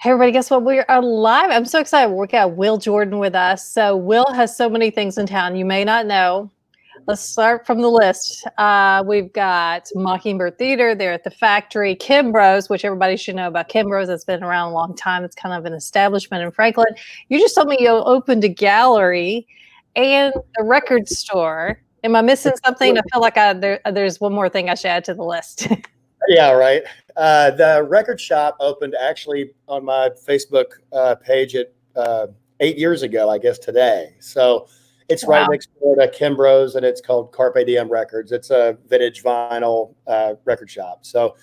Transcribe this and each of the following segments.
Hey everybody, guess what? We are live. I'm so excited. We got Will Jordan with us. So Will has so many things in town you may not know. Let's start from the list. We've got Mockingbird Theater there at the Factory, Kimbro's, which everybody should know about Kimbro's. It's been around a long time. It's kind of an establishment in Franklin. You just told me you opened a gallery and a record store. Am I missing something? I feel like there's one more thing I should add to the list. Yeah, right. The record shop opened actually on my Facebook page at 8 years ago, I guess today. So it's right next door to Kimbro's, and it's called Carpe Diem Records. It's a vintage vinyl record shop. So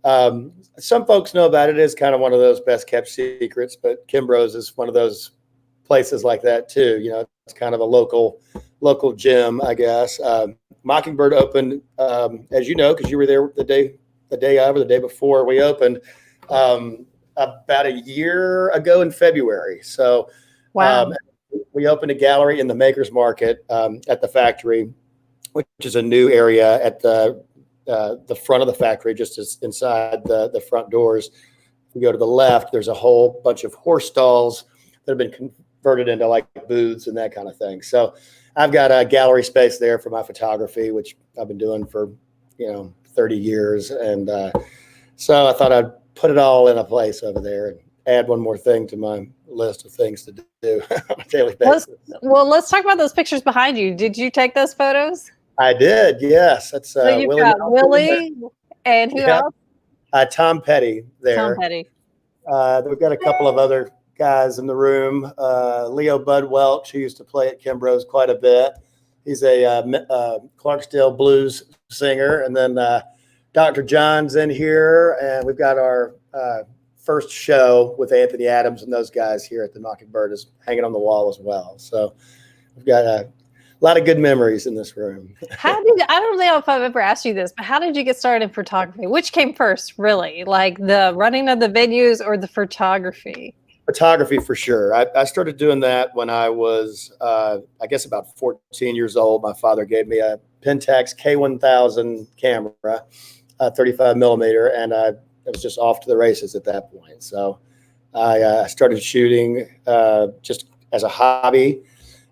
some folks know about it. It's kind of one of those best kept secrets, but Kimbro's is one of those places like that too. You know, it's kind of a local gym, I guess. Mockingbird opened, as you know, because you were there the day of or the day before we opened, about a year ago in February. So we opened a gallery in the Makers Market at the Factory, which is a new area at the front of the Factory, just as inside the front doors. If you go to the left, there's a whole bunch of horse stalls that have been converted into like booths and that kind of thing. So I've got a gallery space there for my photography, which I've been doing for, 30 years. And so I thought I'd put it all in a place over there and add one more thing to my list of things to do on a daily basis. Let's talk about those pictures behind you. Did you take those photos? I did, yes. That's so you've got Willie and who else? Tom Petty there. Tom Petty. We've got a couple of other guys in the room. Leo Bud Welch, who used to play at Kimbro's quite a bit. He's a Clarksdale blues singer. And then Dr. John's in here. And we've got our first show with Anthony Adams and those guys here at the Mockingbird is hanging on the wall as well. So we've got a lot of good memories in this room. I don't know if I've ever asked you this, but how did you get started in photography? Which came first, really? Like the running of the venues or the photography? Photography for sure. I started doing that when I was, I guess, about 14 years old. My father gave me a Pentax K1000 camera, 35 millimeter, and I was just off to the races at that point. So I started shooting just as a hobby,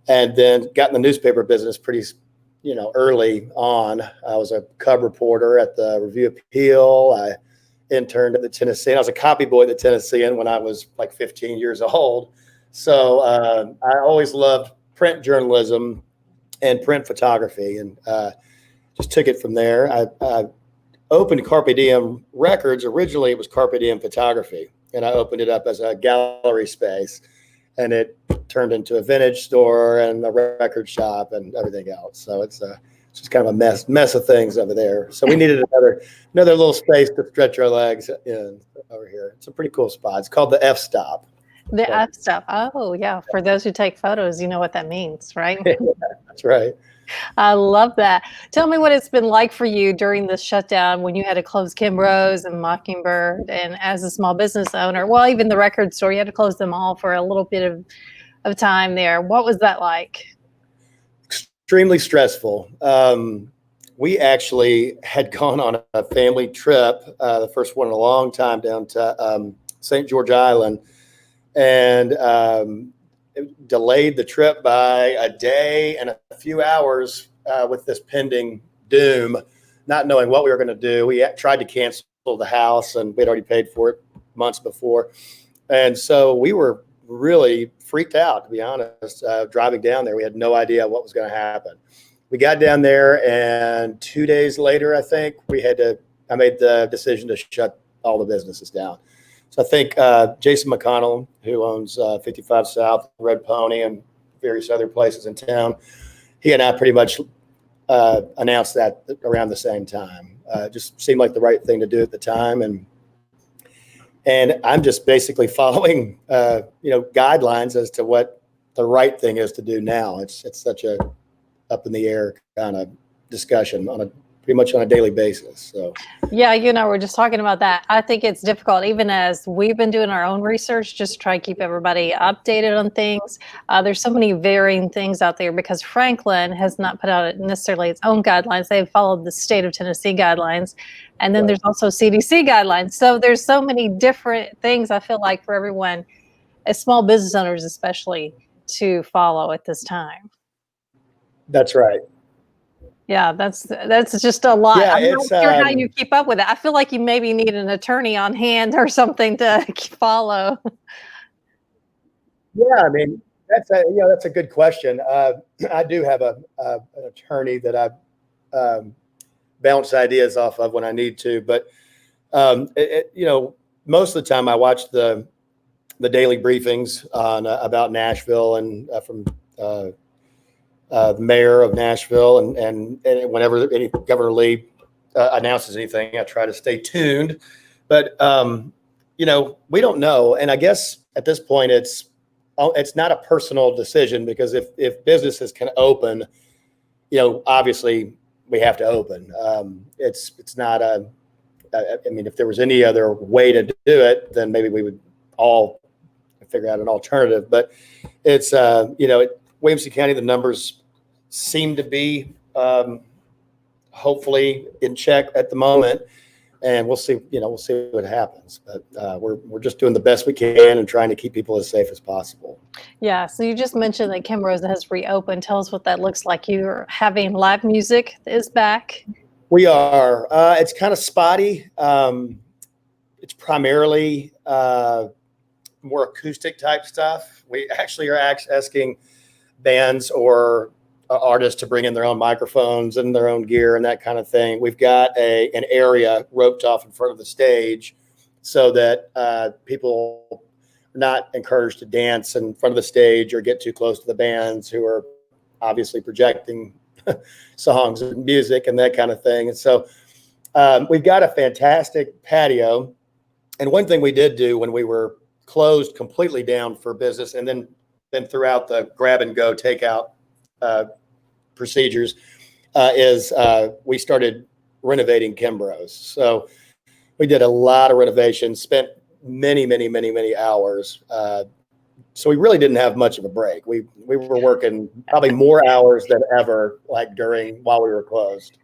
and then got in the newspaper business pretty, early on. I was a cub reporter at the Review Appeal. I interned at the Tennessean. I was a copy boy at the Tennessean when I was like 15 years old. So I always loved print journalism and print photography, and just took it from there. I opened Carpe Diem Records. Originally, it was Carpe Diem Photography, and I opened it up as a gallery space, and it turned into a vintage store and a record shop and everything else. So it's just kind of a mess of things over there. So we needed another little space to stretch our legs in over here. It's a pretty cool spot. It's called the F Stop. The F Stop. Oh, yeah. For those who take photos, you know what that means, right? Yeah, that's right. I love that. Tell me what it's been like for you during the shutdown when you had to close Kimbro's and Mockingbird, and as a small business owner, well, even the record store, you had to close them all for a little bit of time there. What was that like? Extremely stressful. We actually had gone on a family trip, the first one in a long time, down to St. George Island, and it delayed the trip by a day and a few hours with this pending doom, not knowing what we were going to do. We tried to cancel the house, and we'd already paid for it months before. And so we were really freaked out, to be honest. Driving down there, we had no idea what was going to happen. We got down there, and 2 days later, I think I made the decision to shut all the businesses down. So I think Jason McConnell, who owns 55 South, Red Pony, and various other places in town, he and I pretty much announced that around the same time. Just seemed like the right thing to do at the time, and I'm just basically following, guidelines as to what the right thing is to do now. It's such a up in the air kind of discussion on a pretty much on a daily basis. So yeah, you and I were just talking about that. I think it's difficult, even as we've been doing our own research, just to try to keep everybody updated on things. There's so many varying things out there because Franklin has not put out necessarily its own guidelines. They've followed the state of Tennessee guidelines. And then there's also CDC guidelines. So there's so many different things, I feel like, for everyone, as small business owners especially, to follow at this time. that's right. Yeah, that's just a lot. Yeah, I'm not it's sure how you keep up with it. I feel like you maybe need an attorney on hand or something to follow. yeah. I mean, that's a good question. I do have an attorney that I bounce ideas off of when I need to, but most of the time I watch the daily briefings on about Nashville and from the mayor of Nashville, and whenever Governor Lee announces anything, I try to stay tuned. But we don't know, and I guess at this point it's not a personal decision, because if businesses can open, obviously we have to open. It's not I mean, if there was any other way to do it, then maybe we would all figure out an alternative. But it's Williamson County, the numbers seem to be hopefully in check at the moment, and we'll see. We'll see what happens. But we're just doing the best we can and trying to keep people as safe as possible. Yeah. So you just mentioned that Kimbrough has reopened. Tell us what that looks like. You're having live music is back. We are. It's kind of spotty. It's primarily more acoustic type stuff. We actually are asking bands or artists to bring in their own microphones and their own gear and that kind of thing. We've got an area roped off in front of the stage so that people are not encouraged to dance in front of the stage or get too close to the bands who are obviously projecting songs and music and that kind of thing. And so we've got a fantastic patio. And one thing we did do when we were closed completely down for business, and then throughout the grab and go takeout procedures, is we started renovating Kimbrough's. So we did a lot of renovations, spent many hours. So we really didn't have much of a break. We were working probably more hours than ever, like while we were closed.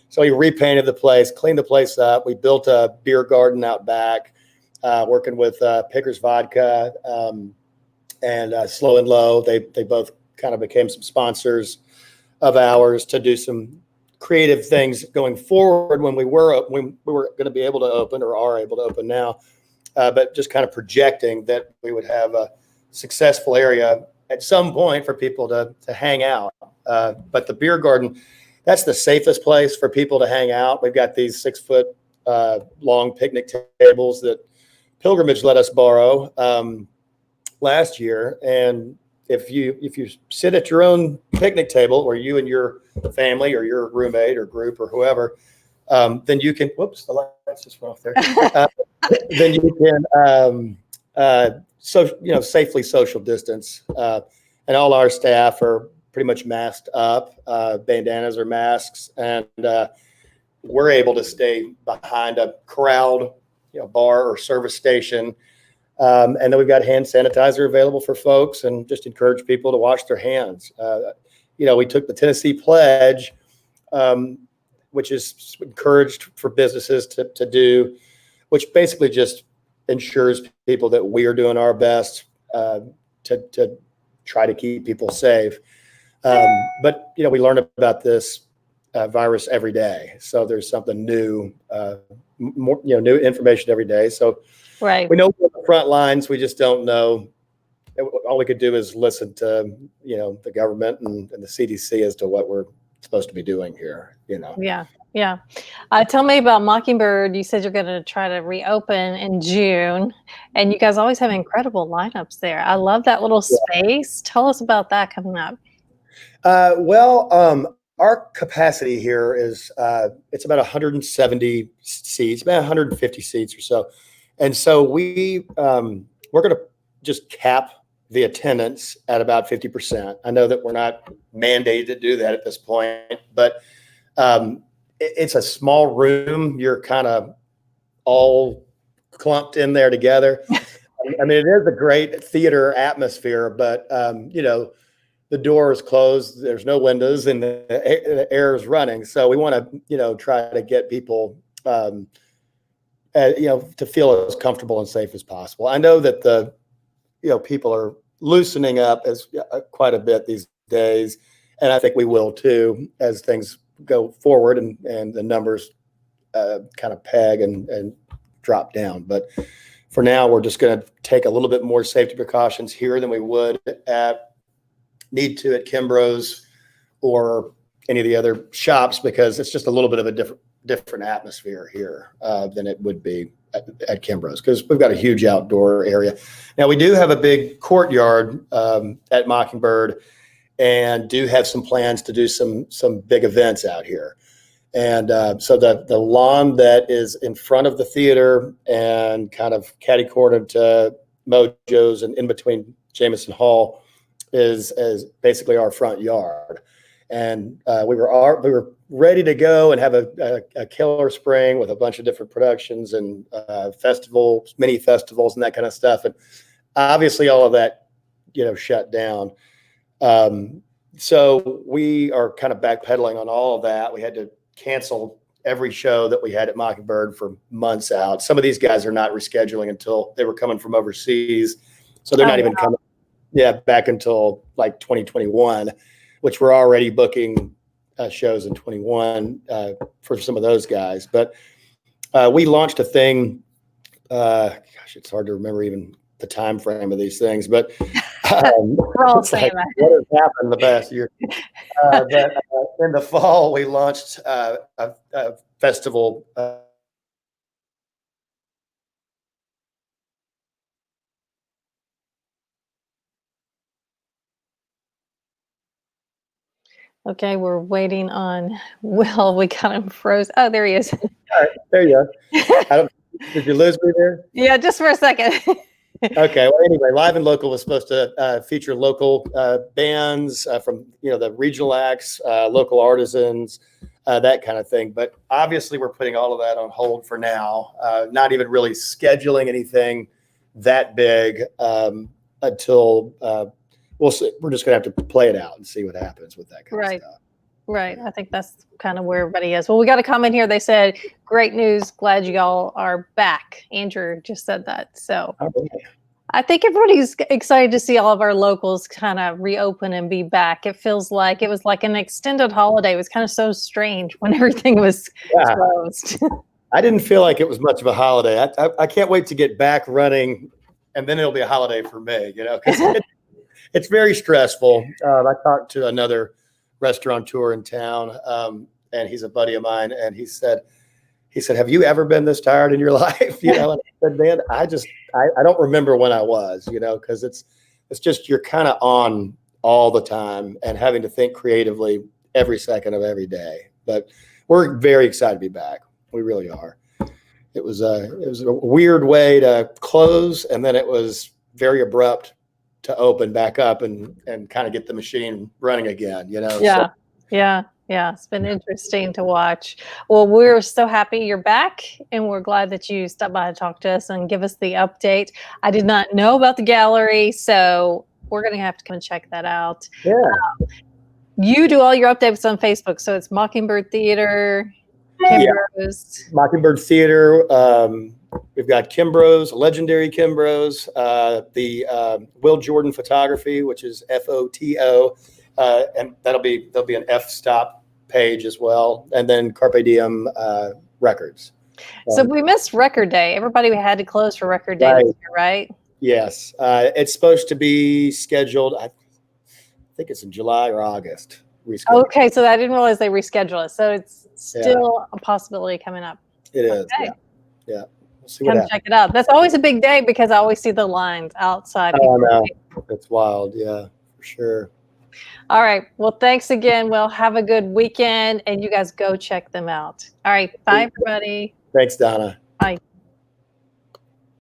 So we repainted the place, cleaned the place up. We built a beer garden out back, working with Pickers Vodka and Slow and Low. They both kind of became some sponsors of ours to do some creative things going forward when we were going to be able to open, or are able to open now. But just kind of projecting that we would have a successful area at some point for people to hang out. But the beer garden, that's the safest place for people to hang out. We've got these 6-foot long picnic tables that Pilgrimage let us borrow last year. And if you sit at your own picnic table, or you and your family or your roommate or group or whoever, then you can, whoops, the lights just went off there. Then you can, safely social distance. And all our staff are pretty much masked up, bandanas or masks. And we're able to stay behind a corralled, bar or service station. And then we've got hand sanitizer available for folks, and just encourage people to wash their hands. We took the Tennessee Pledge, which is encouraged for businesses to do, which basically just ensures people that we are doing our best to try to keep people safe. But we learn about this virus every day, so there's something new, more new information every day. So Right. we know we're on the front lines. We just don't know. All we could do is listen to the government and the CDC as to what we're supposed to be doing here. Yeah. Tell me about Mockingbird. You said you're going to try to reopen in June, and you guys always have incredible lineups there. I love that little space. Tell us about that coming up. Our capacity here is it's about 170 seats, about 150 seats or so, and so we're going to just cap the attendance at about 50%. I know that we're not mandated to do that at this point, but it's a small room. You're kind of all clumped in there together. I mean, it is a great theater atmosphere, but you know, the door is closed. There's no windows, and the air is running. So we want to, you know, try to get people, you know, to feel as comfortable and safe as possible. I know that the, you know, people are loosening up as quite a bit these days, and I think we will too as things go forward and the numbers kind of peg and drop down. But for now, we're just going to take a little bit more safety precautions here than we would at Kimbrough's or any of the other shops, because it's just a little bit of a different atmosphere here than it would be at Kimbrough's, because we've got a huge outdoor area. Now, we do have a big courtyard at Mockingbird, and do have some plans to do some big events out here. And so the lawn that is in front of the theater and kind of catty-cornered to Mojo's and in between Jamison Hall is basically our front yard. And we were ready to go and have a killer spring with a bunch of different productions and festivals, mini festivals, and that kind of stuff. And obviously, all of that, you know, shut down. So we are kind of backpedaling on all of that. We had to cancel every show that we had at Mockingbird for months out. Some of these guys are not rescheduling until they were coming from overseas, so they're not even coming. Yeah, back until like 2021, which we're already booking shows in 21 for some of those guys. But we launched a thing. Gosh, it's hard to remember even the time frame of these things, but we're all saying like, what has happened the past year? But in the fall, we launched a festival. Okay, we're waiting on Will. We got him froze. Oh, there he is. All right, there you go. Did you lose me there? Yeah, just for a second. Okay. Well, anyway, Live and Local was supposed to feature local bands from, you know, the regional acts, local artisans, that kind of thing. But obviously, we're putting all of that on hold for now. Not even really scheduling anything that big until we'll see. We're just going to have to play it out and see what happens with that kind of stuff. Right. I think that's kind of where everybody is. Well, we got a comment here. They said, great news. Glad you all are back. Andrew just said that. So I think everybody's excited to see all of our locals kind of reopen and be back. It feels like it was like an extended holiday. It was kind of so strange when everything was closed. I didn't feel like it was much of a holiday. I can't wait to get back running, and then it'll be a holiday for me, you know, because it's very stressful. I talked to another restaurateur in town, and he's a buddy of mine, and he said, have you ever been this tired in your life? You know, and I said, man, I don't remember when I was, you know, because it's just, you're kind of on all the time and having to think creatively every second of every day. But we're very excited to be back. We really are. It was a weird way to close, and then it was very abrupt to open back up and kind of get the machine running again, you know? Yeah. Yeah. Yeah. It's been interesting to watch. Well, we're so happy you're back, and we're glad that you stopped by to talk to us and give us the update. I did not know about the gallery, so we're going to have to come and check that out. Yeah. You do all your updates on Facebook, so it's Mockingbird Theater, Kimbrough's. Yeah. Mockingbird Theater. We've got Kimbrough's, legendary Kimbrough's, the Will Jordan Photography, which is FOTO, and there'll be an F-stop page as well, and then Carpe Diem Records. So we missed Record Day. Everybody had to close for Record Day this year, right? Yes. It's supposed to be scheduled, I think it's in July or August. Okay, so I didn't realize they rescheduled it. So it's still a possibility coming up. It is. Yeah. We'll come check it out. That's always a big day because I always see the lines outside. Oh, no. It's wild. Yeah, for sure. All right. Well, thanks again. Well, have a good weekend, and you guys go check them out. All right. Bye, everybody. Thanks, Donna. Bye.